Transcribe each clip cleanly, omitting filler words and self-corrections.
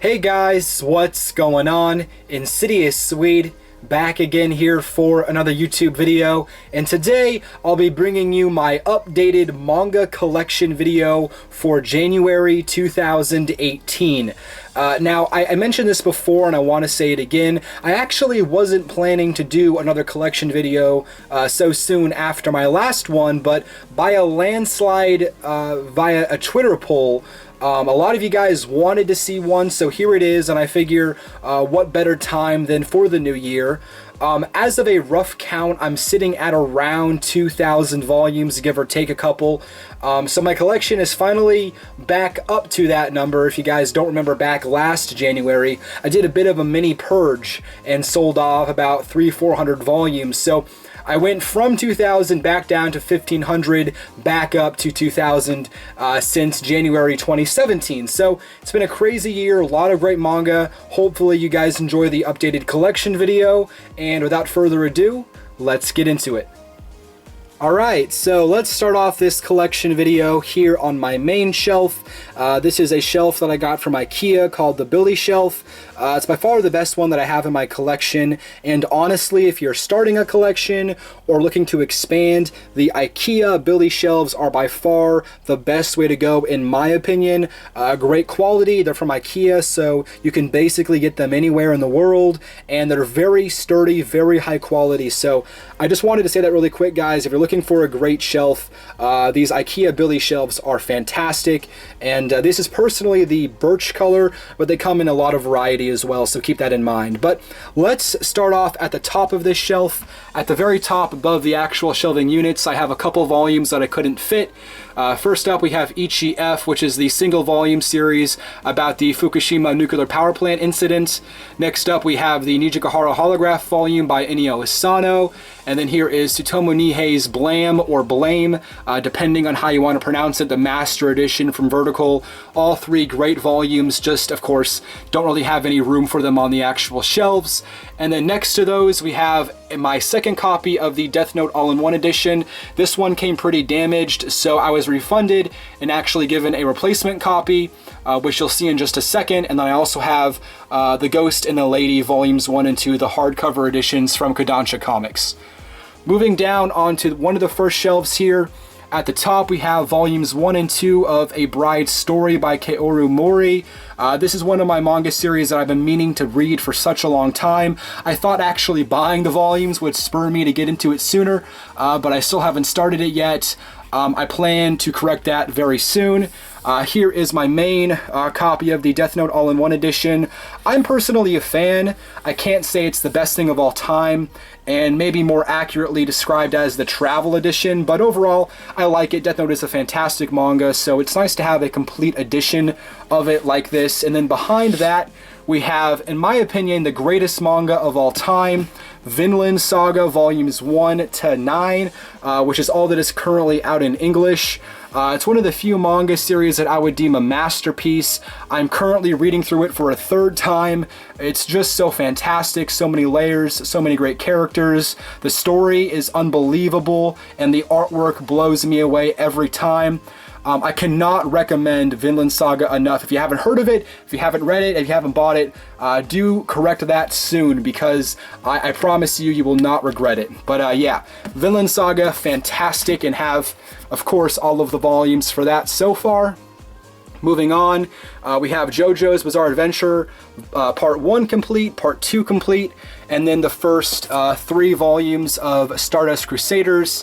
Hey guys, what's going on? Insidious Swede back again here for another YouTube video, and today I'll be bringing you my updated manga collection video for January 2018. Now, I mentioned this before and I want to say it again. I actually wasn't planning to do another collection video so soon after my last one, but by a landslide via a Twitter poll, a lot of you guys wanted to see one, so here it is, and I figure what better time than for the new year. As of a rough count, I'm sitting at around 2,000 volumes, give or take a couple. So my collection is finally back up to that number. If you guys don't remember back last January, I did a bit of a mini purge and sold off about 300-400 volumes. So I went from 2,000 back down to 1,500, back up to 2,000 since January 2017. So it's been a crazy year, a lot of great manga. Hopefully you guys enjoy the updated collection video, and without further ado, let's get into it. Alright, so let's start off this collection video here on my main shelf. This is a shelf that I got from IKEA called the Billy Shelf. It's by far the best one that I have in my collection, and honestly, if you're starting a collection or looking to expand, the IKEA Billy Shelves are by far the best way to go in my opinion. Great quality, they're from IKEA, so you can basically get them anywhere in the world, and they're very sturdy, very high quality. So I just wanted to say that really quick, guys. If you're looking for a great shelf, these IKEA Billy Shelves are fantastic, and this is personally the birch color, but they come in a lot of variety as well, so keep that in mind. But let's start off at the top of this shelf. At the very top above the actual shelving units, I have a couple volumes that I couldn't fit. First up, we have Ichi F, which is the single volume series about the Fukushima nuclear power plant incident. Next up, we have the Nijikahara holograph volume by Ennio Asano. And then here is Tsutomu Nihei's Blam or Blame, depending on how you want to pronounce it, the Master Edition from Vertical. All three great volumes, just of course don't really have any room for them on the actual shelves. And then next to those, we have my second copy of the Death Note All-in-One edition. This one came pretty damaged, so I was refunded and actually given a replacement copy, which you'll see in just a second. And then I also have The Ghost and the Lady Volumes 1 and 2, the hardcover editions from Kodansha Comics. Moving down onto one of the first shelves here, at the top we have volumes 1 and 2 of A Bride's Story by Kaoru Mori. This is one of my manga series that I've been meaning to read for such a long time. I thought actually buying the volumes would spur me to get into it sooner, but I still haven't started it yet. I plan to correct that very soon. Here is my main copy of the Death Note All-in-One edition. I'm personally a fan. I can't say it's the best thing of all time, and maybe more accurately described as the travel edition, but overall, I like it. Death Note is a fantastic manga, so it's nice to have a complete edition of it like this. And then behind that, we have, in my opinion, the greatest manga of all time, Vinland Saga Volumes 1 to 9, which is all that is currently out in English. It's one of the few manga series that I would deem a masterpiece. I'm currently reading through it for a third time. It's just so fantastic, so many layers, so many great characters. The story is unbelievable, and the artwork blows me away every time. I cannot recommend Vinland Saga enough. If you haven't heard of it, if you haven't read it, if you haven't bought it, do correct that soon, because I promise you, you will not regret it. But yeah, Vinland Saga, fantastic, and have, of course, all of the volumes for that so far. Moving on, we have JoJo's Bizarre Adventure, Part 1 complete, Part 2 complete, and then the first 3 volumes of Stardust Crusaders.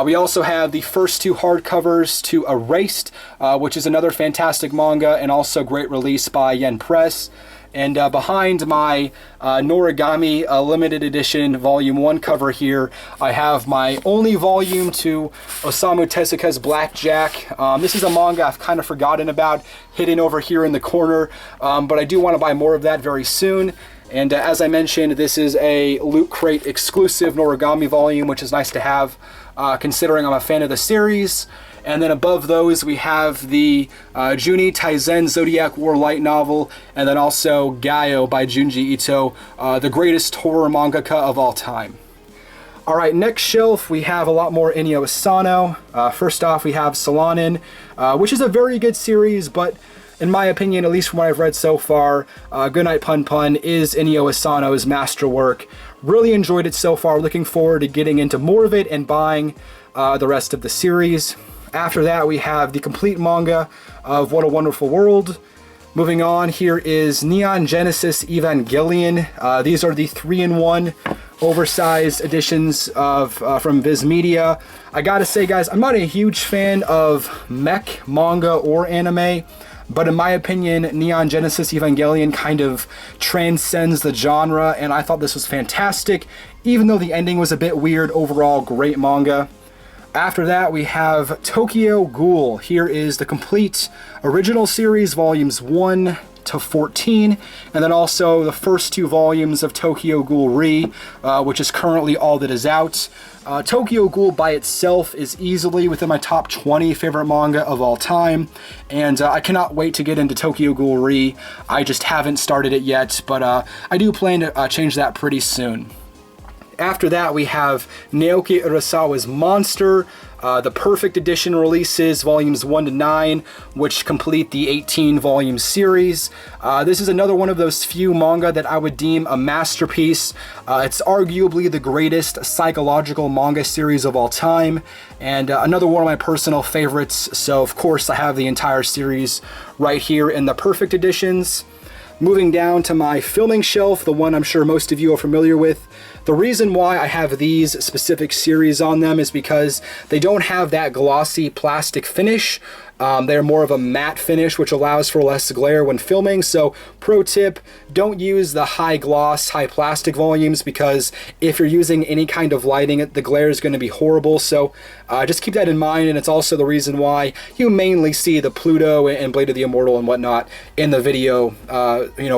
We also have the first 2 hardcovers to Erased, which is another fantastic manga and also great release by Yen Press. And behind my Noragami limited edition volume 1 cover here, I have my only volume to Osamu Tezuka's Blackjack. This is a manga I've kind of forgotten about, hidden over here in the corner, but I do want to buy more of that very soon. And as I mentioned, this is a Loot Crate exclusive Noragami volume, which is nice to have, considering I'm a fan of the series. And then above those, we have the Juni Taizen Zodiac War light novel, and then also Gaio by Junji Ito, the greatest horror mangaka of all time. All right, next shelf, we have a lot more Ennio Asano. First off, we have Solanin, which is a very good series, but in my opinion, at least from what I've read so far, Goodnight Pun Pun is Inio Asano's masterwork. Really enjoyed it so far. Looking forward to getting into more of it and buying the rest of the series. After that, we have the complete manga of What a Wonderful World. Moving on, here is Neon Genesis Evangelion. These are the 3-in-1 oversized editions of from Viz Media. I gotta say, guys, I'm not a huge fan of mech manga or anime, but in my opinion, Neon Genesis Evangelion kind of transcends the genre, and I thought this was fantastic. Even though the ending was a bit weird, overall, great manga. After that, we have Tokyo Ghoul. Here is the complete original series, volumes 1 to 14, and then also the first 2 volumes of Tokyo Ghoul Re, which is currently all that is out. Tokyo Ghoul by itself is easily within my top 20 favorite manga of all time, and I cannot wait to get into Tokyo Ghoul Re. I just haven't started it yet, but I do plan to change that pretty soon. After that, we have Naoki Urasawa's Monster. The Perfect Edition releases, volumes 1 to 9, which complete the 18-volume series. This is another one of those few manga that I would deem a masterpiece. It's arguably the greatest psychological manga series of all time, and another one of my personal favorites, so of course I have the entire series right here in the Perfect Editions. Moving down to my filming shelf, the one I'm sure most of you are familiar with. The reason why I have these specific series on them is because they don't have that glossy plastic finish. They're more of a matte finish, which allows for less glare when filming. So pro tip, don't use the high gloss, high plastic volumes, because if you're using any kind of lighting, the glare is going to be horrible. So just keep that in mind, and it's also the reason why you mainly see the Pluto and Blade of the Immortal and whatnot in the video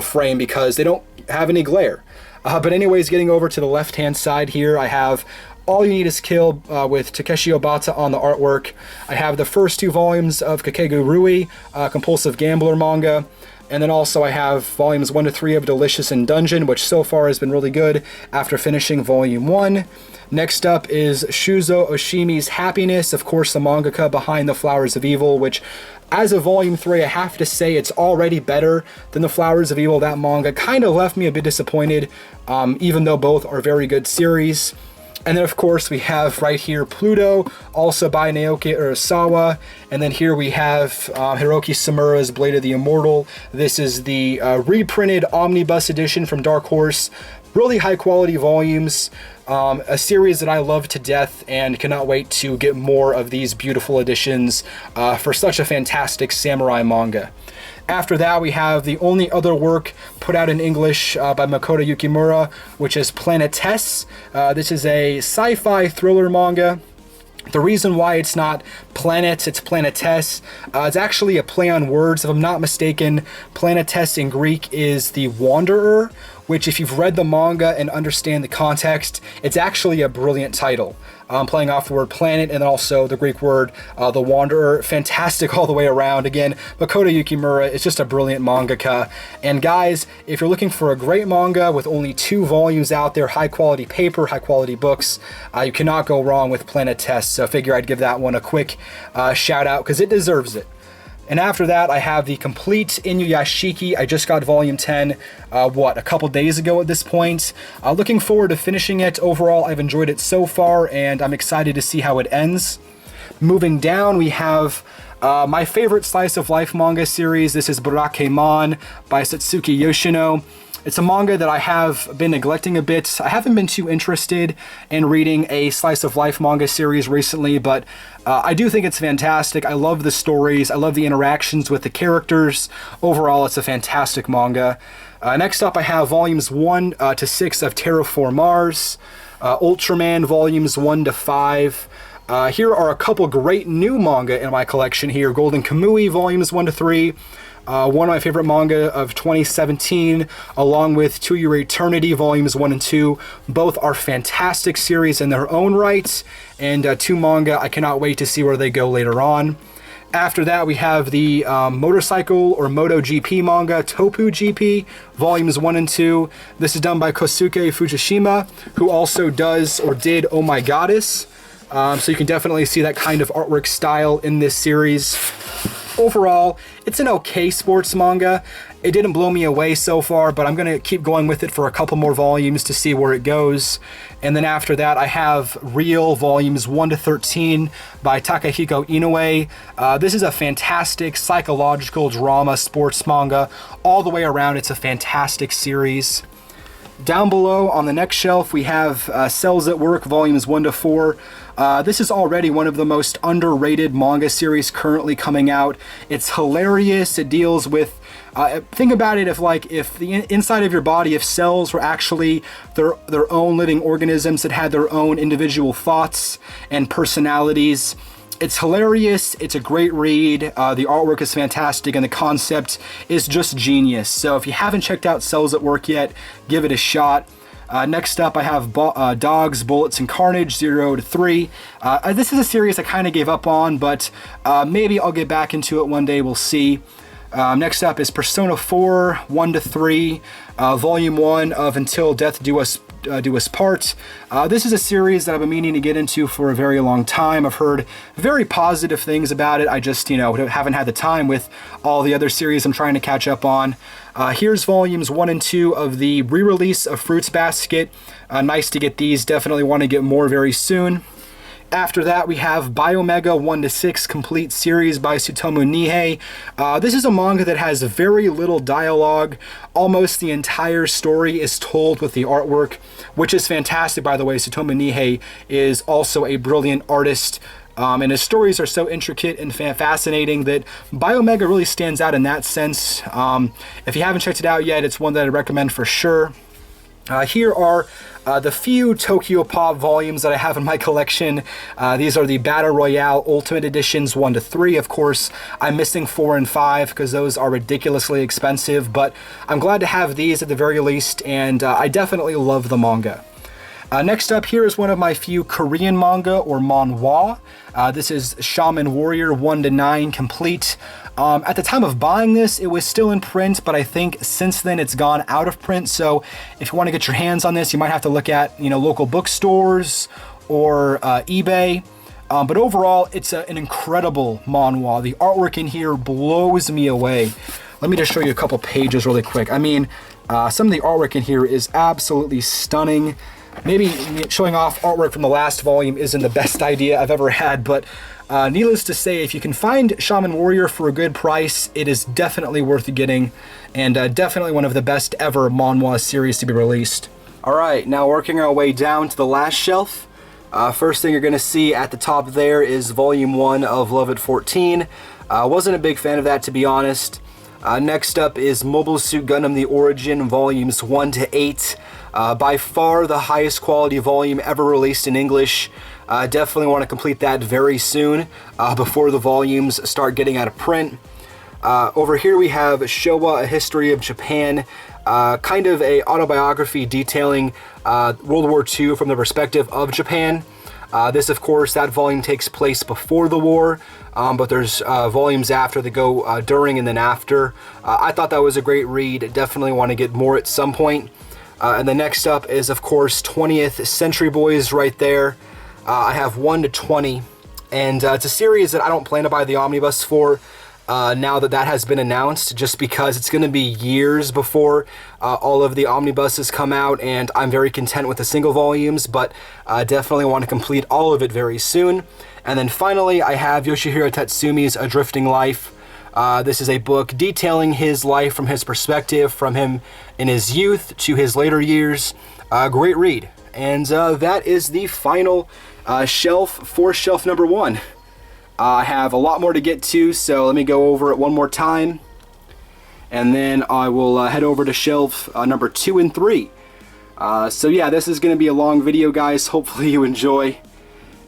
frame, because they don't have any glare. But anyways, getting over to the left-hand side here, I have All You Need Is Kill with Takeshi Obata on the artwork. I have the first 2 volumes of Kakegu Rui, Compulsive Gambler manga. And then also I have volumes 1 to 3 of Delicious in Dungeon, which so far has been really good after finishing volume 1. Next up is Shuzo Oshimi's Happiness, of course the mangaka behind The Flowers of Evil, which as of volume 3, I have to say it's already better than The Flowers of Evil. That manga kind of left me a bit disappointed, even though both are very good series. And then of course we have right here Pluto, also by Naoki Urasawa. And then here we have Hiroki Samura's Blade of the Immortal. This is the reprinted Omnibus edition from Dark Horse. Really high quality volumes. A series that I love to death and cannot wait to get more of these beautiful editions for such a fantastic samurai manga. After that, we have the only other work put out in English by Makoto Yukimura, which is Planetess. This is a sci-fi thriller manga. The reason why it's not planets, it's Planetess, it's actually a play on words. If I'm not mistaken, Planetess in Greek is the Wanderer, which if you've read the manga and understand the context, it's actually a brilliant title. Playing off the word planet and also the Greek word, the Wanderer. Fantastic all the way around. Again, Makoto Yukimura is just a brilliant mangaka. And guys, if you're looking for a great manga with only 2 volumes out there, high quality paper, high quality books, you cannot go wrong with Planetess. So I figure I'd give that one a quick shout out because it deserves it. And after that, I have the Complete Inuyasha Key. I just got volume 10, a couple days ago at this point. Looking forward to finishing it. Overall, I've enjoyed it so far, and I'm excited to see how it ends. Moving down, we have my favorite slice of life manga series. This is Barakeman by Satsuki Yoshino. It's a manga that I have been neglecting a bit. I haven't been too interested in reading a slice of life manga series recently, but I do think it's fantastic. I love the stories. I love the interactions with the characters. Overall, it's a fantastic manga. Next up, I have volumes 1 to 6 of Terraform Mars, Ultraman volumes 1 to 5. Here are a couple great new manga in my collection here. Golden Kamui volumes 1 to 3. One of my favorite manga of 2017, along with To Your Eternity volumes 1 and 2. Both are fantastic series in their own right, and 2 manga I cannot wait to see where they go later on. After that, we have the motorcycle or MotoGP manga, Topu GP, volumes 1 and 2. This is done by Kosuke Fujishima, who also does or did Oh My Goddess. So you can definitely see that kind of artwork style in this series. overall, it's an okay sports manga. It didn't blow me away so far, but I'm going to keep going with it for a couple more volumes to see where it goes. And then after that, I have Real Volumes 1 to 13 by Takahiko Inoue. This is a fantastic psychological drama sports manga. All the way around, it's a fantastic series. Down below on the next shelf, we have Cells at Work Volumes 1 to 4. This is already one of the most underrated manga series currently coming out. It's hilarious. It deals with, think about it, if the inside of your body, if cells were actually their own living organisms that had their own individual thoughts and personalities. It's hilarious, it's a great read, the artwork is fantastic, and the concept is just genius. So if you haven't checked out Cells at Work yet, give it a shot. Next up, I have Dogs, Bullets, and Carnage 0 to 3. This is a series I kind of gave up on, but maybe I'll get back into it one day, we'll see. Next up is Persona 4 1 to 3, Volume 1 of Until Death Do Us Part. This is a series that I've been meaning to get into for a very long time. I've heard very positive things about it. I just, haven't had the time with all the other series I'm trying to catch up on. Here's Volumes 1 and 2 of the re-release of Fruits Basket. Nice to get these. Definitely want to get more very soon. After that, we have Biomega 1 to 6 Complete Series by Tsutomu Nihei. This is a manga that has very little dialogue. Almost the entire story is told with the artwork, which is fantastic, by the way. Tsutomu Nihei is also a brilliant artist. And his stories are so intricate and fascinating that Biomega really stands out in that sense. If you haven't checked it out yet, it's one that I recommend for sure. Here are the few Tokyopop volumes that I have in my collection. These are the Battle Royale Ultimate Editions 1 to 3. Of course, I'm missing 4 and 5 because those are ridiculously expensive, but I'm glad to have these at the very least, and I definitely love the manga. Next up, here is one of my few Korean manga, or manhwa. This is Shaman Warrior 1 to 9 Complete. At the time of buying this, it was still in print, but I think since then it's gone out of print. So if you want to get your hands on this, you might have to look at, local bookstores or eBay. But overall, it's an incredible manhwa. The artwork in here blows me away. Let me just show you a couple pages really quick. I mean, some of the artwork in here is absolutely stunning. Maybe showing off artwork from the last volume isn't the best idea I've ever had, but needless to say, if you can find Shaman Warrior for a good price, it is definitely worth getting, and definitely one of the best ever manhwa series to be released. Alright, now working our way down to the last shelf. First thing you're going to see at the top there is Volume 1 of Love at 14. Wasn't a big fan of that, to be honest. Next up is Mobile Suit Gundam The Origin Volumes 1 to 8. By far the highest quality volume ever released in English. Definitely want to complete that very soon before the volumes start getting out of print. Over here we have Showa, A History of Japan, kind of a autobiography detailing World War II from the perspective of Japan. This, of course, that volume takes place before the war, but there's volumes after that go during and then after. I thought that was a great read. Definitely want to get more at some point. And the next up is, of course, 20th Century Boys right there. I have 1 to 20, and it's a series that I don't plan to buy the omnibus for now that that has been announced, just because it's going to be years before all of the omnibuses come out, and I'm very content with the single volumes, but definitely want to complete all of it very soon. And then finally, I have Yoshihiro Tatsumi's A Drifting Life. This is a book detailing his life from his perspective, from him in his youth to his later years. Great read. And that is the final shelf for shelf number 1. I have a lot more to get to, so let me go over it one more time. And then I will head over to shelf number 2 and 3. So yeah, this is going to be a long video, guys. Hopefully you enjoy.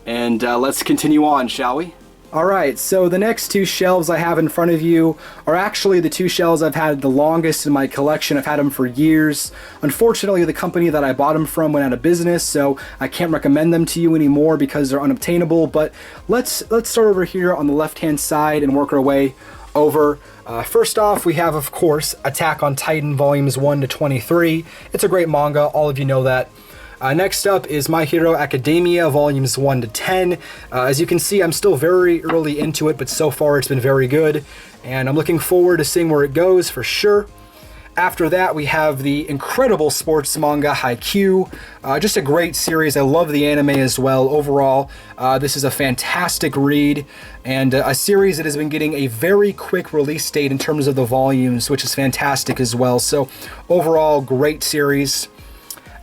And let's continue on, shall we? Alright, so the next 2 shelves I have in front of you are actually the 2 shelves I've had the longest in my collection. I've had them for years. Unfortunately, the company that I bought them from went out of business, so I can't recommend them to you anymore because they're unobtainable. But let's start over here on the left-hand side and work our way over. First off, we have, of course, Attack on Titan Volumes 1 to 23. It's a great manga, all of you know that. Next up is My Hero Academia, volumes 1 to 10. As you can see, I'm still very early into it, but so far it's been very good, and I'm looking forward to seeing where it goes for sure. After that, we have the incredible sports manga Haikyuu. Just a great series. I love the anime as well. Overall, this is a fantastic read, and a series that has been getting a very quick release date in terms of the volumes, which is fantastic as well. So overall, great series.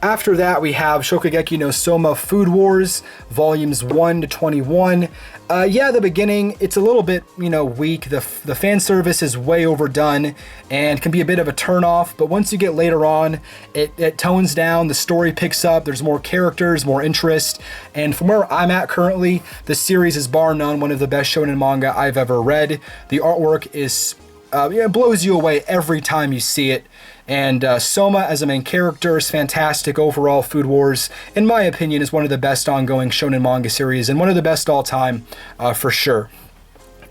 After that, we have Shokugeki no Soma Food Wars, volumes 1 to 21. Yeah, the beginning, it's a little bit, weak. The fan service is way overdone and can be a bit of a turnoff, but once you get later on, it tones down, the story picks up, there's more characters, more interest, and from where I'm at currently, the series is bar none one of the best shonen manga I've ever read. The artwork is, it blows you away every time you see it. And Soma as a main character is fantastic. Overall, Food Wars, in my opinion, is one of the best ongoing shonen manga series and one of the best all time for sure.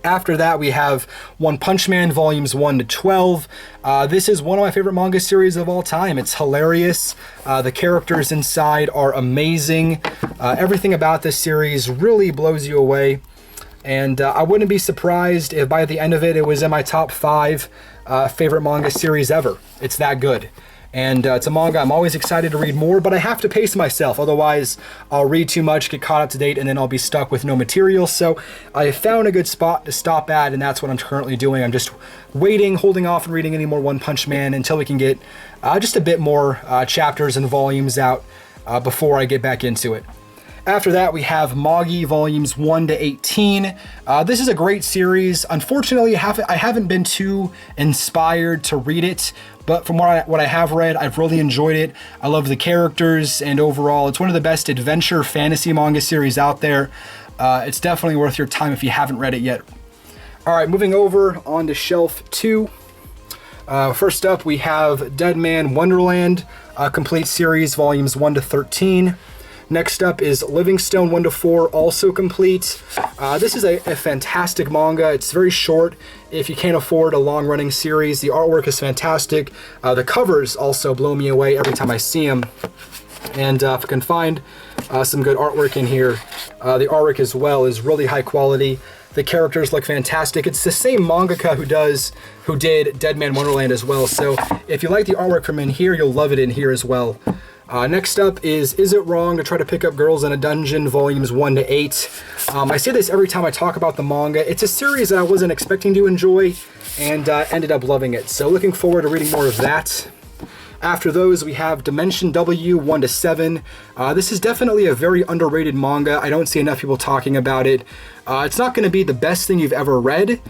After that, we have One Punch Man volumes 1 to 12. This is one of my favorite manga series of all time. It's hilarious. The characters inside are amazing. Everything about this series really blows you away. And I wouldn't be surprised if by the end of it, it was in my top 5 favorite manga series ever. It's that good. And it's a manga I'm always excited to read more, but I have to pace myself. Otherwise, I'll read too much, get caught up to date, and then I'll be stuck with no material. So I found a good spot to stop at, and that's what I'm currently doing. I'm just waiting, holding off and reading any more One Punch Man until we can get just a bit more chapters and volumes out before I get back into it. After that, we have Magi volumes 1 to 18. This is a great series. Unfortunately, I haven't been too inspired to read it, but from what I have read, I've really enjoyed it. I love the characters, and overall, it's one of the best adventure fantasy manga series out there. It's definitely worth your time if you haven't read it yet. All right, moving over on to shelf 2. First up, we have Deadman Wonderland, complete series, volumes 1 to 13. Next up is Livingstone 1 to 4, also complete. This is a fantastic manga. It's very short if you can't afford a long-running series. The artwork is fantastic. The covers also blow me away every time I see them. And if I can find some good artwork in here, the artwork as well is really high quality. The characters look fantastic. It's the same mangaka who did Deadman Wonderland as well. So if you like the artwork from in here, you'll love it in here as well. Next up is It Wrong to Try to Pick Up Girls in a Dungeon, volumes 1 to 8. I say this every time I talk about the manga. It's a series that I wasn't expecting to enjoy, and ended up loving it. So looking forward to reading more of that. After those, we have Dimension W 1 to 7. This is definitely a very underrated manga. I don't see enough people talking about it. It's not going to be the best thing you've ever read,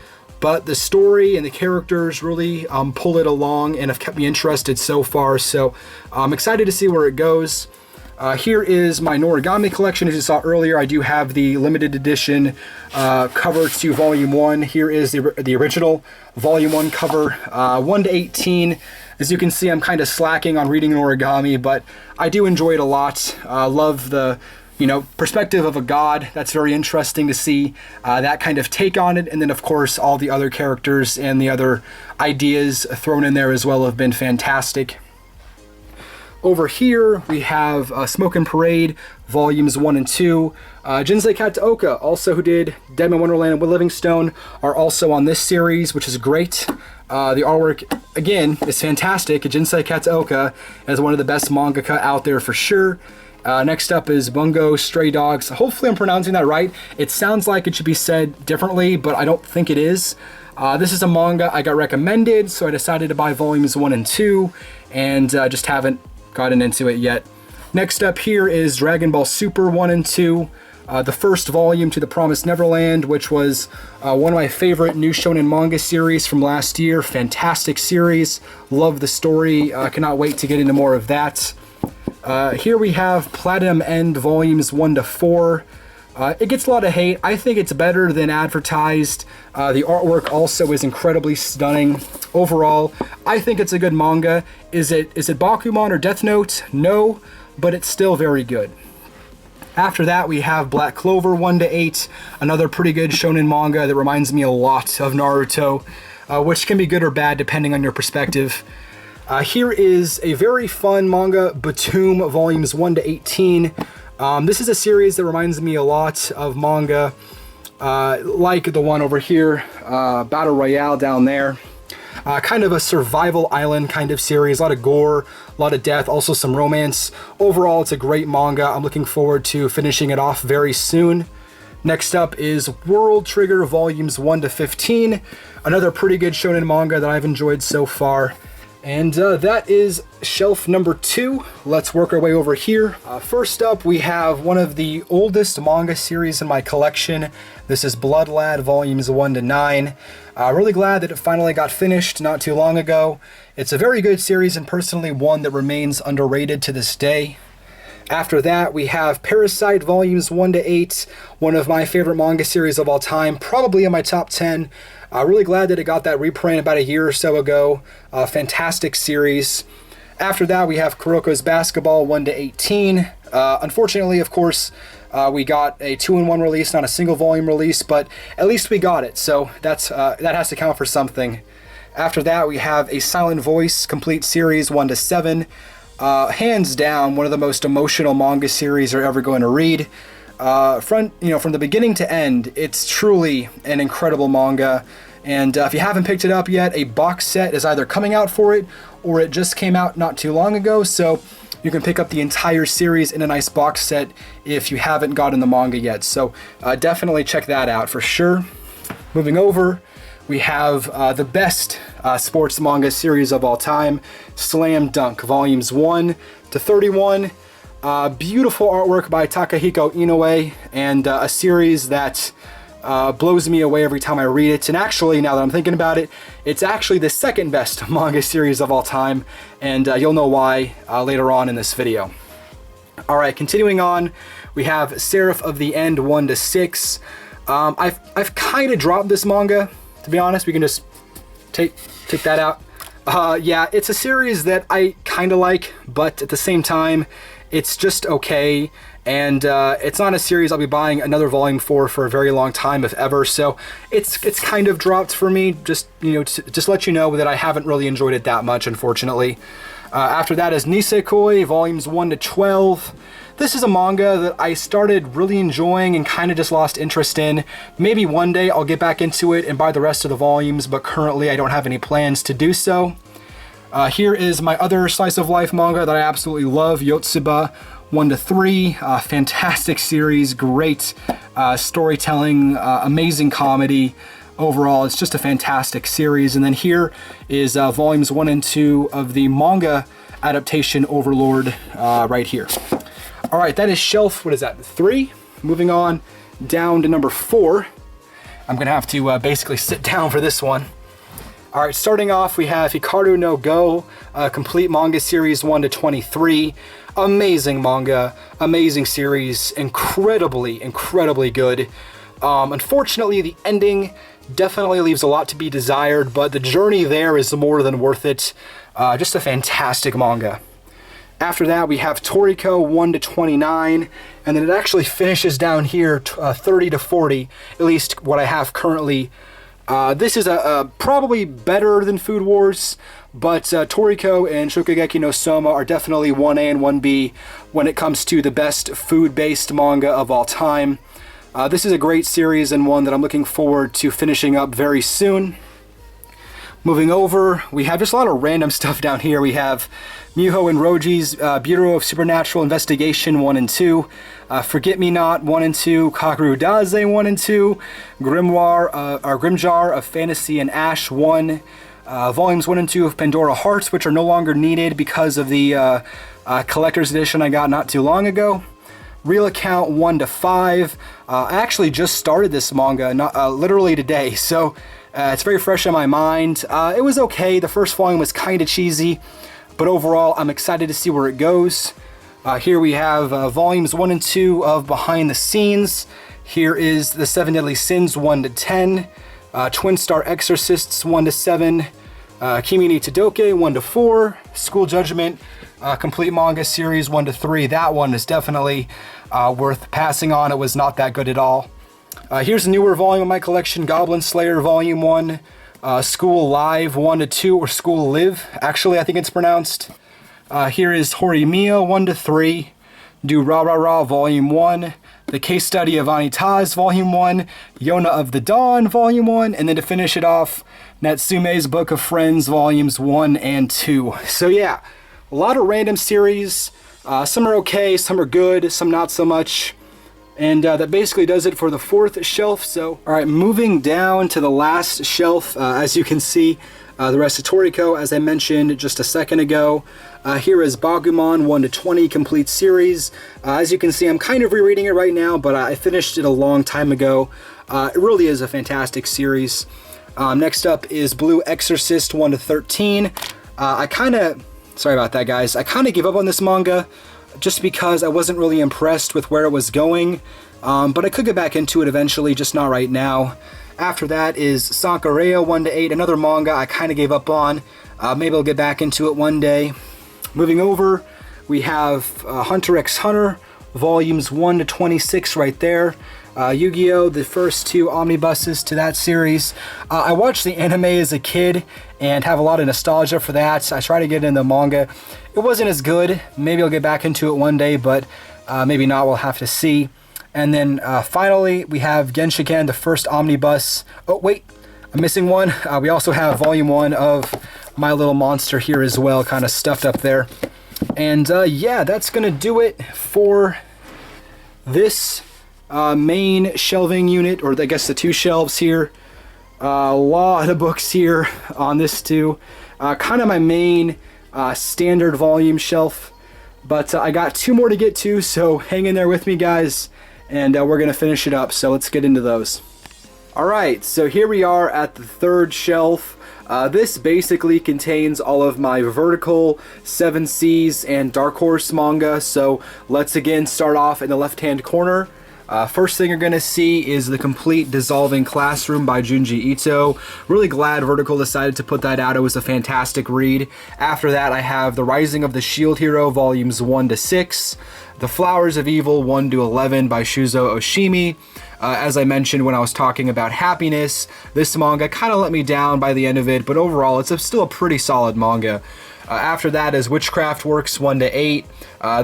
but the story and the characters really pull it along and have kept me interested so far. So I'm excited to see where it goes. Here is my Origami Collection. As you saw earlier, I do have the limited edition cover to Volume 1. Here is the original Volume 1 cover, 1 to 18. As you can see, I'm kind of slacking on reading Origami, but I do enjoy it a lot. Love the perspective of a god. That's very interesting to see that kind of take on it. And then, of course, all the other characters and the other ideas thrown in there as well have been fantastic. Over here, we have Smoke and Parade, volumes 1 and 2. Jinsei Kataoka, also who did Deadman Wonderland and Livingstone, are also on this series, which is great. The artwork, again, is fantastic. Jinsei Kataoka is one of the best mangaka out there for sure. Next up is Bungo Stray Dogs. Hopefully I'm pronouncing that right. It sounds like it should be said differently, but I don't think it is. This is a manga I got recommended, so I decided to buy volumes 1 and 2, and just haven't gotten into it yet. Next up here is Dragon Ball Super 1 and 2. The first volume to The Promised Neverland, which was one of my favorite new shonen manga series from last year. Fantastic series. Love the story. Cannot wait to get into more of that. Here we have Platinum End volumes 1 to 4. It gets a lot of hate. I think it's better than advertised. The artwork also is incredibly stunning. Overall, I think it's a good manga. Is it Bakuman or Death Note? No, but it's still very good. After that, we have Black Clover 1 to 8, another pretty good shonen manga that reminds me a lot of Naruto, which can be good or bad depending on your perspective. Here is a very fun manga, Batum Volumes 1 to 18. This is a series that reminds me a lot of manga like the one over here, Battle Royale down there. Kind of a survival island kind of series, a lot of gore, a lot of death, also some romance. Overall, it's a great manga. I'm looking forward to finishing it off very soon. Next up is World Trigger Volumes 1 to 15, another pretty good shonen manga that I've enjoyed so far. And that is shelf number 2. Let's work our way over here. First up, we have one of the oldest manga series in my collection. This is Blood Lad Volumes 1 to 9. Really glad that it finally got finished not too long ago. It's a very good series and personally one that remains underrated to this day. After that, we have Parasite Volumes 1 to 8, one of my favorite manga series of all time, probably in my top 10. Really glad that it got that reprint about a year or so ago. Fantastic series. After that, we have Kuroko's Basketball 1 to 18. Unfortunately, of course, we got a 2-in-1 release, not a single volume release, but at least we got it, so that has to count for something. After that, we have a Silent Voice Complete Series 1 to 7. Hands down, one of the most emotional manga series you're ever going to read. From the beginning to end, it's truly an incredible manga. And if you haven't picked it up yet, a box set is either coming out for it or it just came out not too long ago. So you can pick up the entire series in a nice box set if you haven't gotten the manga yet. So definitely check that out for sure. Moving over, we have the best sports manga series of all time, Slam Dunk Volumes 1 to 31. Beautiful artwork by Takahiko Inoue, and a series that blows me away every time I read it. And actually, now that I'm thinking about it, it's actually the second best manga series of all time, and you'll know why later on in this video. Alright, continuing on, we have Seraph of the End 1 to 6. I've kind of dropped this manga, to be honest. We can just take that out. Yeah, it's a series that I kind of like, but at the same time, it's just okay, and it's not a series I'll be buying another volume for a very long time, if ever. So it's kind of dropped for me. Just just let you know that I haven't really enjoyed it that much, unfortunately. After that is Nisekoi Volumes 1 to 12. This is a manga that I started really enjoying and kind of just lost interest in. Maybe one day I'll get back into it and buy the rest of the volumes, but currently I don't have any plans to do so. Here is my other slice of life manga that I absolutely love, Yotsuba 1 to 3. Fantastic series, great storytelling, amazing comedy. Overall, it's just a fantastic series. And then here is volumes 1 and 2 of the manga adaptation Overlord right here. All right, that is shelf, 3? Moving on down to number 4. I'm gonna have to basically sit down for this one. All right, starting off, we have Hikaru no Go, complete manga series 1 to 23. Amazing manga, amazing series, incredibly good. Unfortunately, the ending definitely leaves a lot to be desired, but the journey there is more than worth it. Just a fantastic manga. After that, we have Toriko 1 to 29, and then it actually finishes down here 30 to 40, at least what I have currently. This is probably better than Food Wars, but Toriko and Shokugeki no Soma are definitely 1A and 1B when it comes to the best food-based manga of all time. This is a great series and one that I'm looking forward to finishing up very soon. Moving over, we have just a lot of random stuff down here. We have Miho and Roji's Bureau of Supernatural Investigation 1 and 2, Forget Me Not 1 and 2, Kakeru Daze 1 and 2, Grimjar of Fantasy and Ash 1, Volumes 1 and 2 of Pandora Hearts, which are no longer needed because of the collector's edition I got not too long ago. Real Account 1 to 5. I actually just started this manga literally today, so it's very fresh in my mind. It was okay. The first volume was kind of cheesy, but overall I'm excited to see where it goes. Here we have volumes 1 and 2 of Behind the Scenes. Here is The 7 Deadly Sins 1 to 10, Twin Star Exorcists 1 to 7, Kimi ni Todoke 1 to 4, School Judgment complete manga series 1 to 3. That one is definitely worth passing on. It was not that good at all. Here's a newer volume of my collection, Goblin Slayer Volume 1, School Live 1 to 2, or School Live, actually, I think it's pronounced. Here is Horimiya 1 to 3, Do Ra Ra Ra Volume 1, The Case Study of Anita's Volume 1, Yona of the Dawn Volume 1, and then to finish it off, Natsume's Book of Friends Volumes 1 and 2. So yeah, a lot of random series. Some are okay, some are good, some not so much. And that basically does it for the fourth shelf. So, alright, moving down to the last shelf, as you can see, the rest of Toriko, as I mentioned just a second ago. Here is Bagumon 1 to 20 complete series. As you can see, I'm kind of rereading it right now, but I finished it a long time ago. It really is a fantastic series. Next up is Blue Exorcist 1 to 13. Sorry about that, guys. I kind of gave up on this manga just because I wasn't really impressed with where it was going, but I could get back into it eventually, just not right now. After that is Sankareya 1 to 8, another manga I kind of gave up on. Maybe I'll get back into it one day. Moving over, we have Hunter x Hunter, volumes 1 to 26 right there. Yu-Gi-Oh! The first two omnibuses to that series. I watched the anime as a kid and have a lot of nostalgia for that. I tried to get into the manga. It wasn't as good. Maybe I'll get back into it one day, but maybe not. We'll have to see. And then finally, we have Genshiken, the first omnibus. Oh, wait, I'm missing one. We also have volume 1 of My Little Monster here as well, kind of stuffed up there. And yeah, that's going to do it for this main shelving unit, or I guess the two shelves here. A lot of books here on this too. Kind of my main standard volume shelf, but I got two more to get to, so hang in there with me, guys, and we're gonna finish it up. So let's get into those. Alright, so here we are at the third shelf. This basically contains all of my vertical, 7 Seas, and Dark Horse manga. So let's again start off in the left hand corner. First thing you're going to see is The Complete Dissolving Classroom by Junji Ito. Really glad Vertical decided to put that out. It was a fantastic read. After that, I have The Rising of the Shield Hero volumes 1 to 6, The Flowers of Evil 1 to 11 by Shuzo Oshimi. As I mentioned when I was talking about Happiness, this manga kind of let me down by the end of it, but overall it's still a pretty solid manga. After that is Witchcraft Works 1 to 8.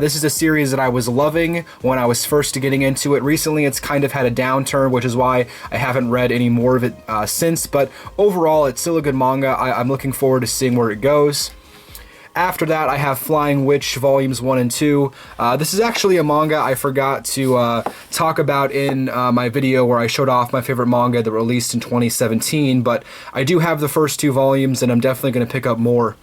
This is a series that I was loving when I was first getting into it. Recently it's kind of had a downturn, which is why I haven't read any more of it since, but overall it's still a good manga. I'm looking forward to seeing where it goes. After that, I have Flying Witch Volumes 1 and 2. This is actually a manga I forgot to talk about in my video where I showed off my favorite manga that released in 2017, but I do have the first 2 volumes and I'm definitely going to pick up more.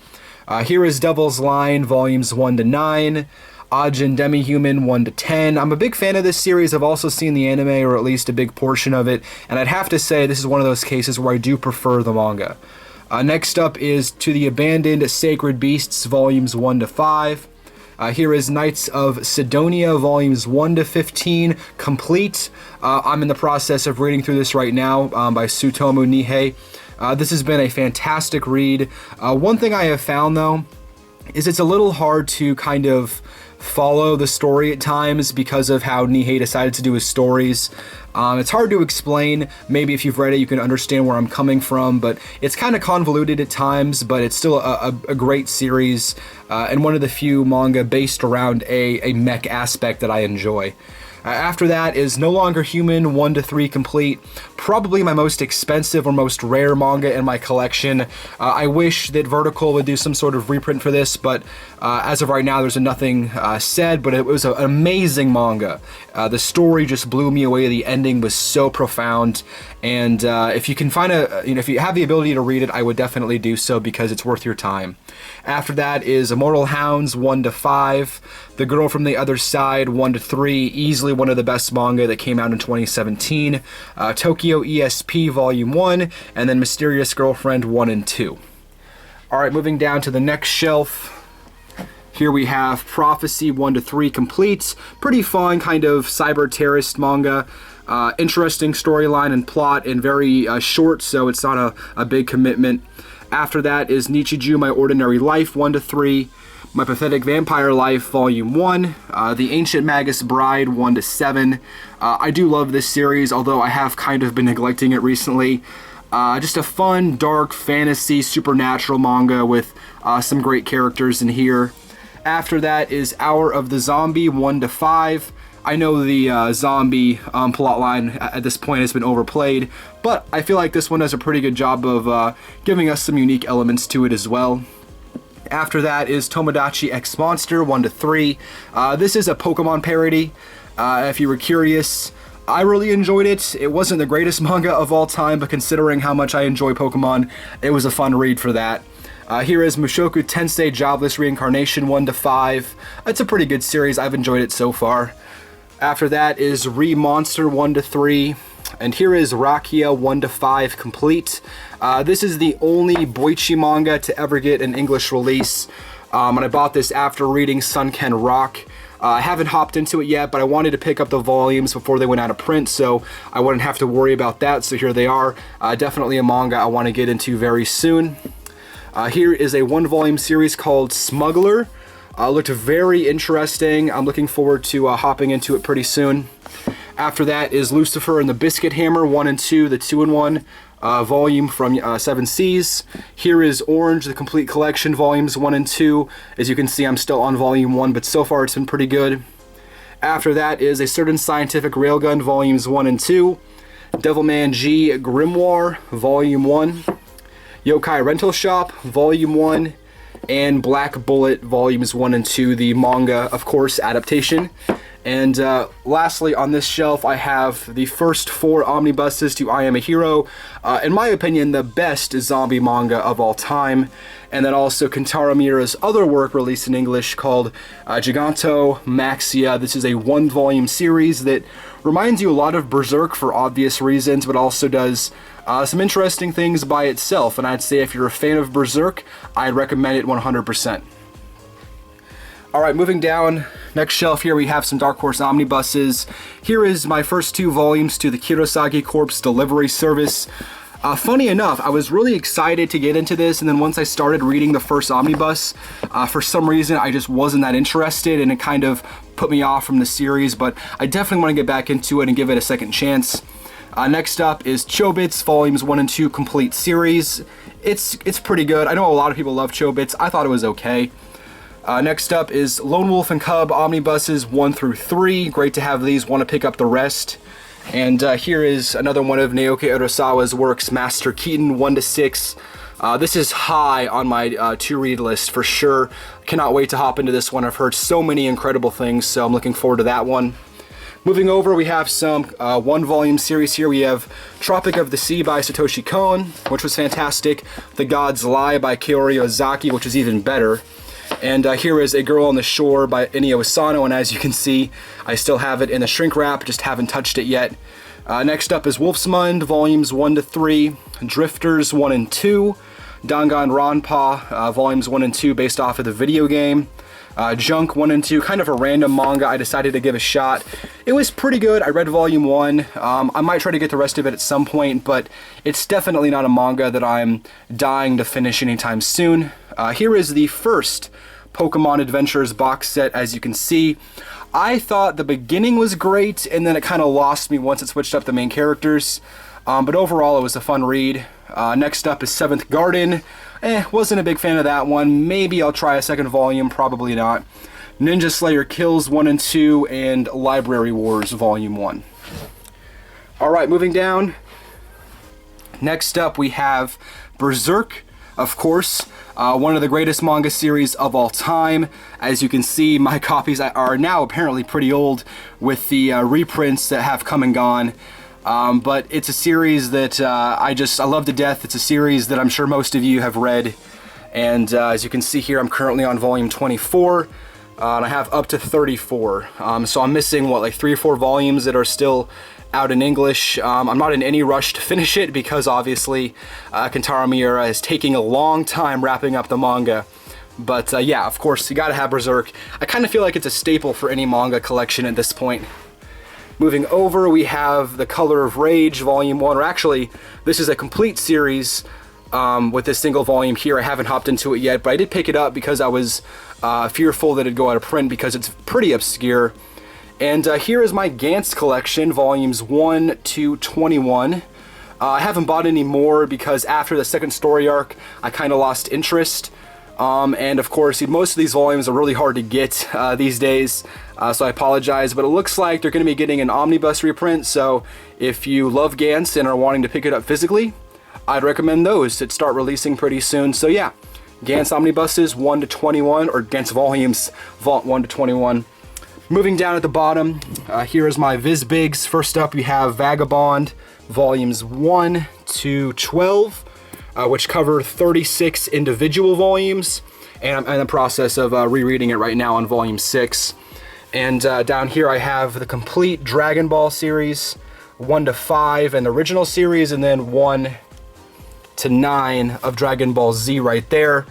Here is Devil's Line Volumes 1 to 9, Ajin Demi-Human 1 to 10. I'm a big fan of this series. I've also seen the anime, or at least a big portion of it, and I'd have to say this is one of those cases where I do prefer the manga. Next up is To the Abandoned Sacred Beasts Volumes 1 to 5. Here is Knights of Cydonia Volumes 1 to 15 complete. I'm in the process of reading through this right now by Tsutomu Nihei. This has been a fantastic read. One thing I have found though is it's a little hard to kind of follow the story at times because of how Nihei decided to do his stories. It's hard to explain. Maybe if you've read it you can understand where I'm coming from, but it's kind of convoluted at times, but it's still a great series and one of the few manga based around a mech aspect that I enjoy. After that is No Longer Human 1 to 3 complete. Probably my most expensive or most rare manga in my collection. I wish that Vertical would do some sort of reprint for this, but as of right now there's nothing said, but it was an amazing manga. The story just blew me away. The ending was so profound, and if you can find if you have the ability to read it, I would definitely do so because it's worth your time. After that is Immortal Hounds 1 to 5, The Girl from the Other Side 1 to 3, easily one of the best manga that came out in 2017, Tokyo ESP Volume 1, and then Mysterious Girlfriend 1 and 2. Alright, moving down to the next shelf. Here we have Prophecy 1 to 3 complete. Pretty fun kind of cyber terrorist manga. Interesting storyline and plot, and very short, so it's not a big commitment. After that is Nichiju My Ordinary Life 1 to 3, My Pathetic Vampire Life Volume 1, The Ancient Magus Bride 1 to 7. I do love this series, although I have kind of been neglecting it recently. Just a fun, dark, fantasy, supernatural manga with some great characters in here. After that is Hour of the Zombie, 1 to 5. I know the zombie plotline at this point has been overplayed, but I feel like this one does a pretty good job of giving us some unique elements to it as well. After that is Tomodachi X Monster, 1 to 3. This is a Pokemon parody. If you were curious, I really enjoyed it. It wasn't the greatest manga of all time, but considering how much I enjoy Pokemon, it was a fun read for that. Here is Mushoku Tensei Jobless Reincarnation, 1 to 5. It's a pretty good series. I've enjoyed it so far. After that is Re-Monster, 1 to 3. And here is Rakia 1 to 5 complete. This is the only Boichi manga to ever get an English release. And I bought this after reading Sunken Rock. I haven't hopped into it yet, but I wanted to pick up the volumes before they went out of print, so I wouldn't have to worry about that. So here they are. Definitely a manga I want to get into very soon. Here is a 1-volume series called Smuggler. Looked very interesting. I'm looking forward to hopping into it pretty soon. After that is Lucifer and the Biscuit Hammer, 1 and 2, the 2-in-1 volume from 7 Seas. Here is Orange, the Complete Collection, volumes 1 and 2. As you can see, I'm still on volume 1, but so far it's been pretty good. After that is A Certain Scientific Railgun, volumes 1 and 2. Devilman G Grimoire, volume 1. Yokai Rental Shop, volume 1. And Black Bullet, volumes 1 and 2, the manga, of course, adaptation. And lastly, on this shelf, I have the first 4 omnibuses to I Am a Hero. In my opinion, the best zombie manga of all time. And then also Kentaro Miura's other work released in English called Giganto Maxia. This is a 1-volume series that reminds you a lot of Berserk for obvious reasons, but also does some interesting things by itself. And I'd say if you're a fan of Berserk, I'd recommend it 100%. Alright, moving down, next shelf here we have some Dark Horse omnibuses. Here is my first 2 volumes to the Kirosagi Corpse delivery service. Funny enough, I was really excited to get into this, and then once I started reading the first omnibus, for some reason I just wasn't that interested, and it kind of put me off from the series, but I definitely want to get back into it and give it a second chance. Next up is Chobits, volumes 1 and 2 complete series. It's pretty good. I know a lot of people love Chobits. I thought it was okay. Next up is Lone Wolf and Cub omnibuses 1 through 3. Great to have these. Want to pick up the rest. And here is another one of Naoki Urasawa's works, Master Keaton, 1 to 6. This is high on my to-read list for sure. Cannot wait to hop into this one. I've heard so many incredible things, so I'm looking forward to that one. Moving over, we have some 1-volume series here. We have Tropic of the Sea by Satoshi Kon, which was fantastic. The God's Lie by Kaori Ozaki, which is even better. And here is A Girl on the Shore by Inio Asano, and as you can see, I still have it in the shrink wrap, just haven't touched it yet. Next up is Wolfsmund, volumes 1 to 3, Drifters 1 and 2, Dangan Ranpa, volumes 1 and 2 based off of the video game. Junk 1 and 2, kind of a random manga I decided to give a shot. It was pretty good. I read volume 1. I might try to get the rest of it at some point, but it's definitely not a manga that I'm dying to finish anytime soon. Here is the first Pokemon Adventures box set, as you can see. I thought the beginning was great, and then it kind of lost me once it switched up the main characters. But overall, it was a fun read. Next up is Seventh Garden. Wasn't a big fan of that one. Maybe I'll try a second volume, probably not. Ninja Slayer Kills 1 and 2, and Library Wars Volume 1. Alright, moving down. Next up we have Berserk, of course. One of the greatest manga series of all time. As you can see, my copies are now apparently pretty old with the reprints that have come and gone. But it's a series that I love to death. It's a series that I'm sure most of you have read. And as you can see here, I'm currently on volume 24. And I have up to 34. So I'm missing, what, like 3 or 4 volumes that are still out in English. I'm not in any rush to finish it because obviously Kentaro Miura is taking a long time wrapping up the manga. But yeah, of course, you gotta have Berserk. I kind of feel like it's a staple for any manga collection at this point. Moving over, we have The Color of Rage, Volume 1, or actually, this is a complete series with this single volume here. I haven't hopped into it yet, but I did pick it up because I was fearful that it'd go out of print because it's pretty obscure. And here is my Gantz collection, Volumes 1 to 21. I haven't bought any more because after the second story arc, I kind of lost interest. And of course, most of these volumes are really hard to get these days, so I apologize, but it looks like they're going to be getting an omnibus reprint, so if you love Gantz and are wanting to pick it up physically, I'd recommend those that start releasing pretty soon. So yeah, Gantz Omnibuses 1 to 21, or Gantz Volumes, Vault 1 to 21. Moving down at the bottom, here is my Viz Bigs. First up, we have Vagabond Volumes 1 to 12. Which cover 36 individual volumes, and I'm in the process of rereading it right now on volume 6. And down here I have the complete Dragon Ball series, 1 to 5 and the original series, and then 1 to 9 of Dragon Ball Z right there.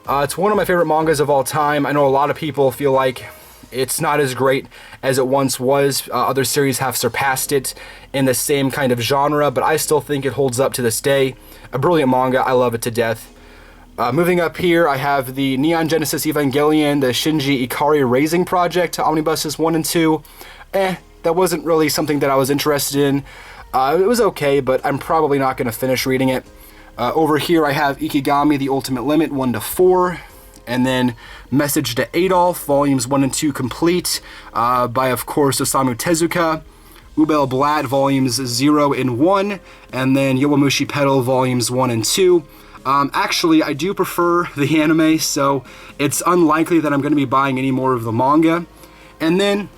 It's one of my favorite mangas of all time. I know a lot of people feel like it's not as great as it once was. Other series have surpassed it in the same kind of genre, but I still think it holds up to this day. A brilliant manga, I love it to death. Moving up here, I have the Neon Genesis Evangelion, the Shinji Ikari Raising Project, Omnibuses 1 and 2. That wasn't really something that I was interested in. It was okay, but I'm probably not going to finish reading it. Over here, I have Ikigami, The Ultimate Limit, 1 to 4. And then Message to Adolf, Volumes 1 and 2 complete, by, of course, Osamu Tezuka. Ubel Blatt, Volumes 0 and 1, and then Yowamushi Pedal, Volumes 1 and 2. Actually, I do prefer the anime, so it's unlikely that I'm going to be buying any more of the manga. And then,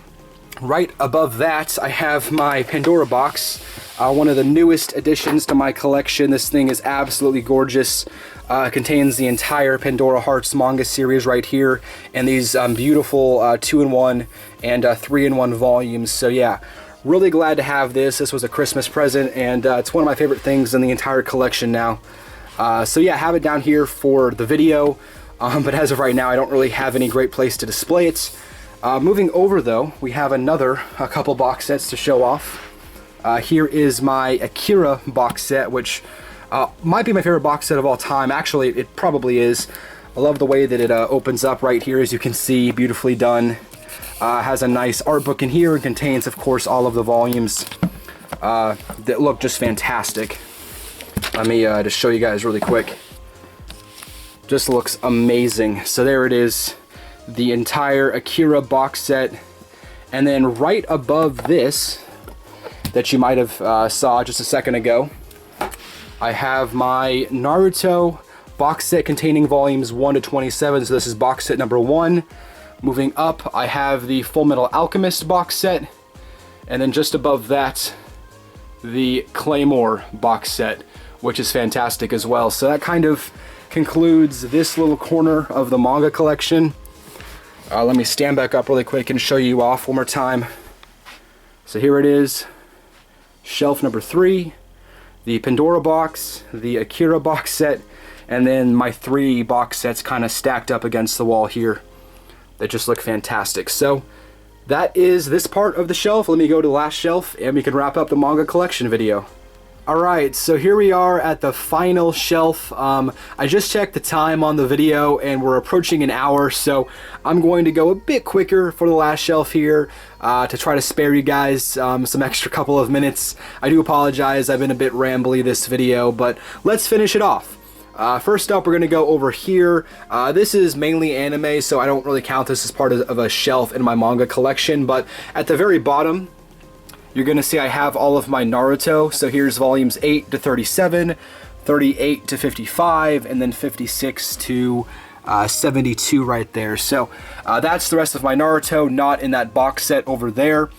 right above that, I have my Pandora Box, one of the newest additions to my collection. This thing is absolutely gorgeous. Contains the entire Pandora Hearts manga series right here, and these beautiful 2-in-1 and 3-in-1 volumes. So yeah, really glad to have this. This was a Christmas present, and it's one of my favorite things in the entire collection now. So yeah, I have it down here for the video, but as of right now, I don't really have any great place to display it. Moving over though, we have a couple box sets to show off. Here is my Akira box set, which might be my favorite box set of all time. Actually, it probably is. I love the way that it opens up right here, as you can see, beautifully done. Has a nice art book in here and contains, of course, all of the volumes that look just fantastic. Let me just show you guys really quick. Just looks amazing. So there it is, the entire Akira box set. And then right above this, that you might have saw just a second ago, I have my Naruto box set containing volumes 1 to 27. So this is box set number 1. Moving up, I have the Fullmetal Alchemist box set, and then just above that, the Claymore box set, which is fantastic as well. So that kind of concludes this little corner of the manga collection. Let me stand back up really quick and show you off one more time. So here it is, shelf number 3, the Pandora box, the Akira box set, and then my 3 box sets kind of stacked up against the wall here that just look fantastic. So that is this part of the shelf. Let me go to the last shelf and we can wrap up the manga collection video. Alright, so here we are at the final shelf. I just checked the time on the video and we're approaching an hour, so I'm going to go a bit quicker for the last shelf here to try to spare you guys some extra couple of minutes. I do apologize, I've been a bit rambly this video, but let's finish it off. First up, we're going to go over here. This is mainly anime, so I don't really count this as part of a shelf in my manga collection, but at the very bottom, you're going to see I have all of my Naruto. So here's volumes 8 to 37, 38 to 55, and then 56 to 72 right there. So that's the rest of my Naruto, not in that box set over there.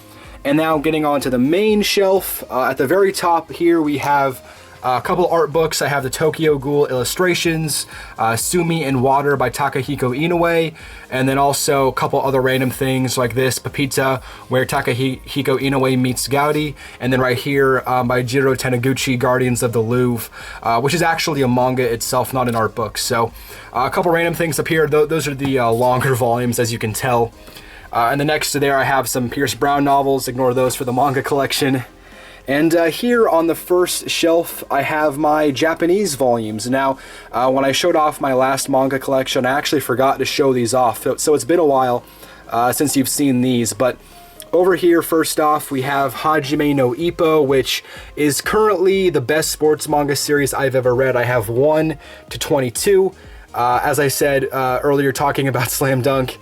And now getting on to the main shelf, at the very top here we have a couple art books. I have the Tokyo Ghoul illustrations, Sumi in Water by Takahiko Inoue, and then also a couple other random things like this, Pepita, where Takahiko Inoue meets Gaudi, and then right here by Jiro Taniguchi, Guardians of the Louvre, which is actually a manga itself, not an art book. So a couple random things up here. Those are the longer volumes, as you can tell. And the next to there I have some Pierce Brown novels. Ignore those for the manga collection. And here on the first shelf, I have my Japanese volumes. Now, when I showed off my last manga collection, I actually forgot to show these off. So it's been a while since you've seen these, but Over here, first off, we have Hajime no Ippo, which is currently the best sports manga series I've ever read. I have 1 to 22. As I said earlier, talking about Slam Dunk,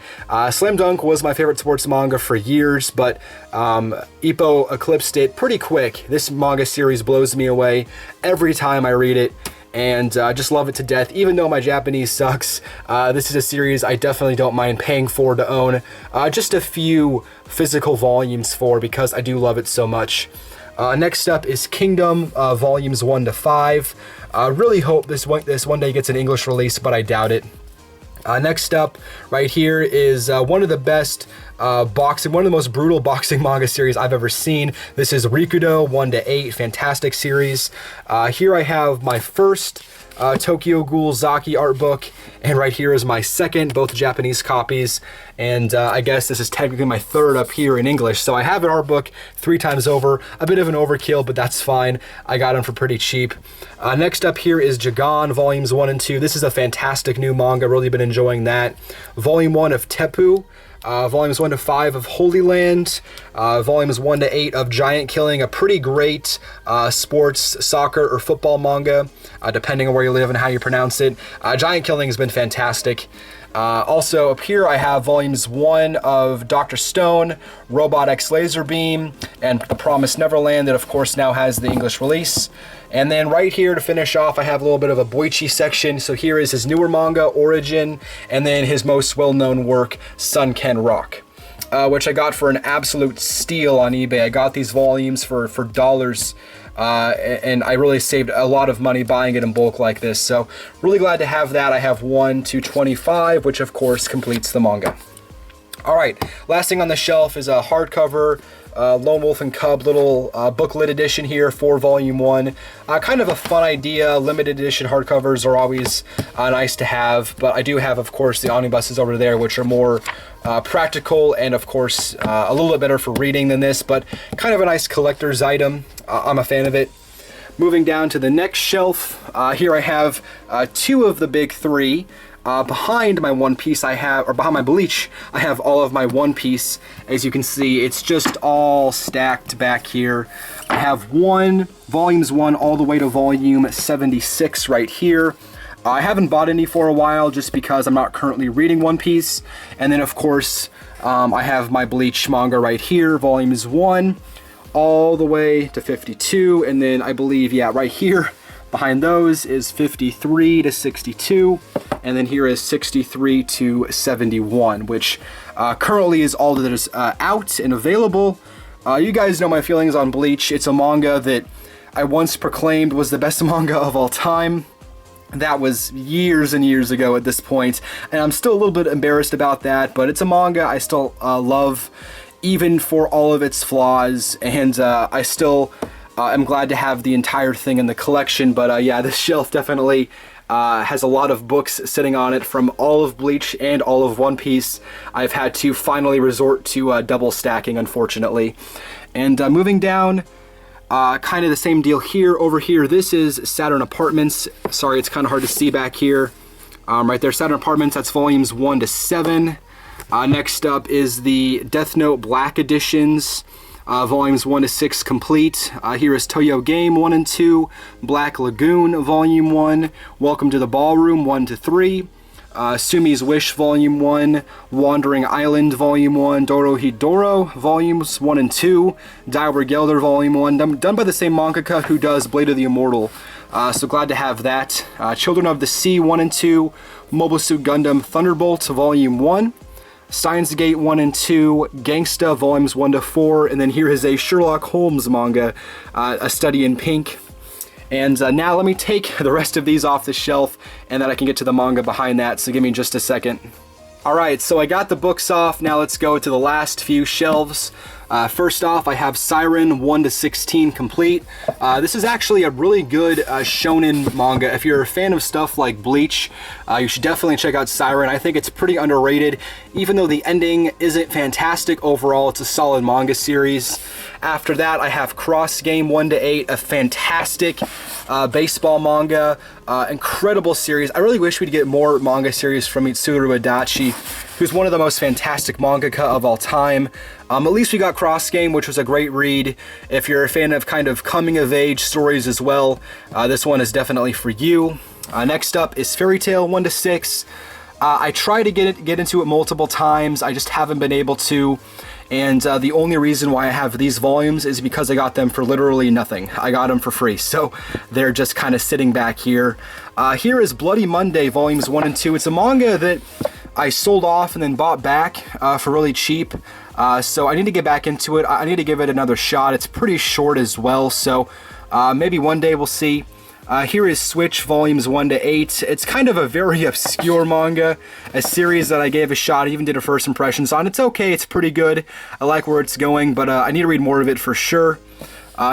Slam Dunk was my favorite sports manga for years, but Ippo eclipsed it pretty quick. This manga series blows me away every time I read it, and I just love it to death. Even though my Japanese sucks, this is a series I definitely don't mind paying for to own just a few physical volumes for, because I do love it so much. Next up is Kingdom, volumes 1 to 5. Really hope this one day gets an English release, but I doubt it. Next up, right here, is one of the best one of the most brutal boxing manga series I've ever seen. This is Rikudo 1 to 8, fantastic series. Here I have my first Tokyo Ghoul Zaki art book, and right here is my second, both Japanese copies, and I guess this is technically my third up here in English. So I have an art book 3 times over, a bit of an overkill, but that's fine. I got them for pretty cheap. Next up here is Jagan Volumes 1 and 2. This is a fantastic new manga, really been enjoying that. Volume 1 of Teppu. Volumes 1 to 5 of Holy Land, volumes 1 to 8 of Giant Killing, a pretty great sports, soccer, or football manga, depending on where you live and how you pronounce it. Giant Killing has been fantastic. Also up here I have volumes 1 of Dr. Stone, Robot X Laser Beam, and The Promised Neverland, that of course now has the English release. And then right here to finish off, I have a little bit of a Boichi section. So here is his newer manga, Origin, and then his most well-known work, Sunken Rock, which I got for an absolute steal on eBay. I got these volumes for dollars, and I really saved a lot of money buying it in bulk like this. So really glad to have that. I have 1 to 25, which of course completes the manga. All right, last thing on the shelf is a hardcover Lone Wolf and Cub little booklet edition here for volume 1. Kind of a fun idea. Limited edition hardcovers are always nice to have, but I do have, of course, the omnibuses over there, which are more practical and, of course, a little bit better for reading than this, but kind of a nice collector's item. I'm a fan of it. Moving down to the next shelf, here I have 2 of the big 3. Behind my One Piece behind my Bleach, I have all of my One Piece. As you can see, it's just all stacked back here. I have volumes 1 all the way to volume 76 right here. I haven't bought any for a while just because I'm not currently reading One Piece. And then of course, I have my Bleach manga right here, volumes 1 all the way to 52. And then I believe, yeah, right here, behind those is 53 to 62, and then here is 63 to 71, which currently is all that is out and available. You guys know my feelings on Bleach. It's a manga that I once proclaimed was the best manga of all time. That was years and years ago at this point, and I'm still a little bit embarrassed about that, but it's a manga I still love, even for all of its flaws, and I still I'm glad to have the entire thing in the collection. But yeah, this shelf definitely has a lot of books sitting on it from all of Bleach and all of One Piece. I've had to finally resort to double stacking, unfortunately. And moving down, kind of the same deal here. Over here, this is Saturn Apartments. Sorry, it's kind of hard to see back here. Right there, Saturn Apartments, that's volumes 1 to 7. Next up is the Death Note Black editions. Volumes 1 to 6 complete. Here is Toyo Game 1 and 2, Black Lagoon Volume 1, Welcome to the Ballroom 1 to 3, Sumi's Wish Volume 1, Wandering Island Volume 1, Dorohedoro Volumes 1 and 2, Dower Gelder Volume 1, done by the same mangaka who does Blade of the Immortal. So glad to have that. Children of the Sea 1 and 2, Mobile Suit Gundam Thunderbolt Volume 1, Steins Gate 1 and 2, Gangsta Volumes 1 to 4, and then here is a Sherlock Holmes manga, A Study in Pink. And now let me take the rest of these off the shelf, and then I can get to the manga behind that, so give me just a second. Alright, so I got the books off, now let's go to the last few shelves. First off, I have Siren 1 to 16 complete. This is actually a really good shonen manga. If you're a fan of stuff like Bleach, you should definitely check out Siren. I think it's pretty underrated. Even though the ending isn't fantastic overall, it's a solid manga series. After that, I have Cross Game 1 to 8, a fantastic baseball manga, incredible series. I really wish we'd get more manga series from Mitsuru Adachi. who's one of the most fantastic mangaka of all time. At least we got Cross Game, which was a great read. If you're a fan of kind of coming-of-age stories as well, this one is definitely for you. Next up is Fairy Tail 1 to 6. I tried to get into it multiple times. I just haven't been able to. And the only reason why I have these volumes is because I got them for literally nothing. I got them for free, so they're just kind of sitting back here. Here is Bloody Monday, Volumes 1 and 2. It's a manga that I sold off and then bought back for really cheap. So I need to get back into it. I need to give it another shot. It's pretty short as well, so maybe one day we'll see. Here is Switch Volumes 1 to 8. It's kind of a very obscure manga, a series that I gave a shot, I even did a first impressions on. It's okay, it's pretty good. I like where it's going, but I need to read more of it for sure.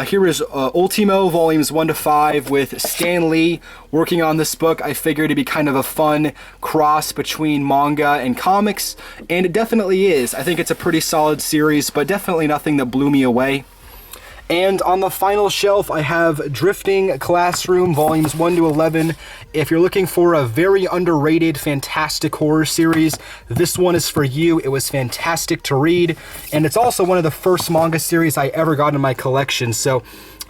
Here is Ultimo Volumes 1 to 5 with Stan Lee working on this book. I figured it'd be kind of a fun cross between manga and comics, and it definitely is. I think it's a pretty solid series, but definitely nothing that blew me away. And on the final shelf, I have Drifting Classroom, Volumes 1 to 11. If you're looking for a very underrated, fantastic horror series, this one is for you. It was fantastic to read, and it's also one of the first manga series I ever got in my collection, so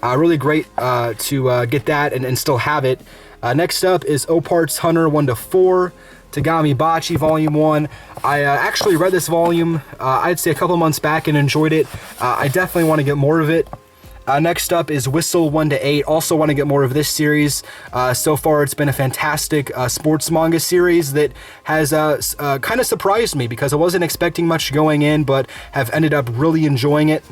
really great to get that and still have it. Next up is Opart's Hunter 1 to 4. Tagami Bachi Volume 1. I actually read this volume, I'd say a couple months back, and enjoyed it. I definitely want to get more of it. Next up is Whistle 1 to 8. Also want to get more of this series. So far it's been a fantastic sports manga series that has kind of surprised me because I wasn't expecting much going in, but have ended up really enjoying it.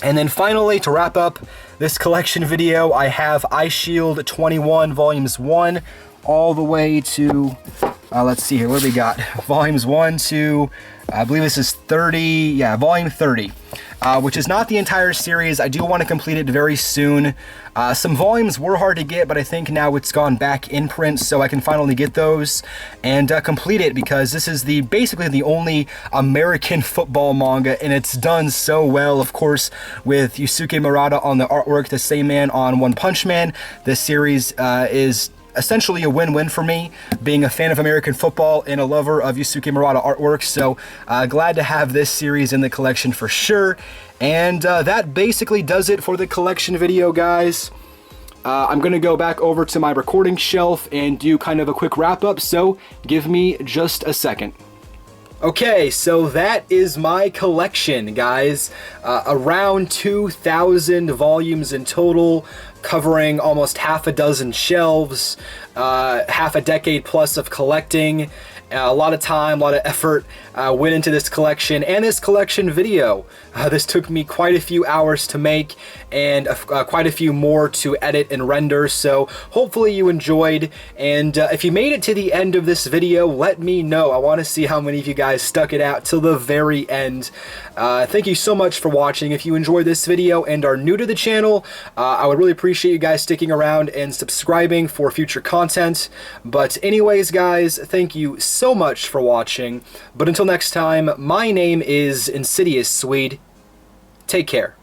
And then finally, to wrap up this collection video, I have Eyeshield 21 Volumes 1 all the way to, let's see here, what do we got? Volumes 1 to, I believe this is 30, yeah, Volume 30. Which is not the entire series. I do want to complete it very soon. Some volumes were hard to get, but I think now it's gone back in print, so I can finally get those and complete it, because this is basically the only American football manga, and it's done so well. Of course, with Yusuke Murata on the artwork, the same man on One Punch Man. This series is essentially a win-win for me, being a fan of American football and a lover of Yusuke Murata artwork, so glad to have this series in the collection for sure. And that basically does it for the collection video, guys. I'm going to go back over to my recording shelf and do kind of a quick wrap-up, so give me just a second. Okay, so that is my collection, guys. Around 2,000 volumes in total, covering almost half a dozen shelves, half a decade plus of collecting. A lot of time, a lot of effort went into this collection and this collection video. This took me quite a few hours to make and quite a few more to edit and render, so hopefully you enjoyed. And if you made it to the end of this video, let me know. I want to see how many of you guys stuck it out till the very end. Thank you so much for watching. If you enjoyed this video and are new to the channel, I would really appreciate you guys sticking around and subscribing for future content. But anyways, guys, thank you so much for watching. But until next time, my name is Insidious Swede. Take care.